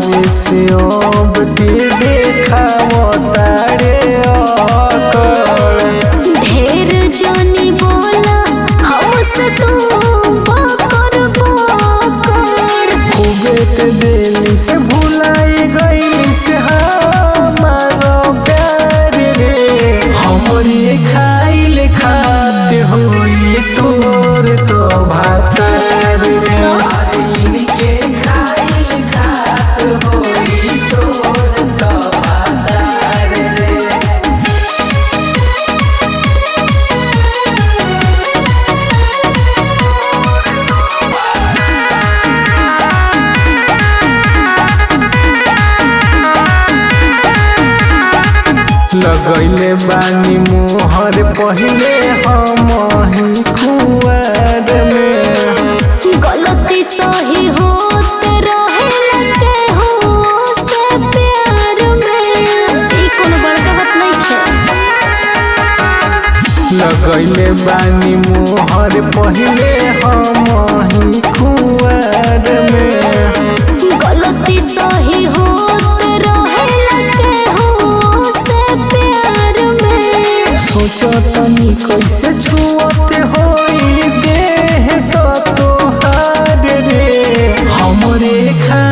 हवे से अब ते देखावतारे अकड़। ढेर जनी बोला हमसे तू बकर बकर। खूबे ते दिल से भुलाई गईली से हमारा प्यार रे। हमरे खाइल खाते होई तोर तो भातार रे। इनके खाइल खात होई तोर तो भातार रे। लगैले बानी मोहर पहिले हम ही कुआर में। गलती सही होत रहेला केहू से प्यार में। ई कोनो बड़का बात नइखे। लगैले बानी मोहर पहिले हम ही कुआर में। गलती सही होत रहेला केहू से प्यार में। सोचतनी कैसे छुअते होई देह तो तोहार रे। हमरे खा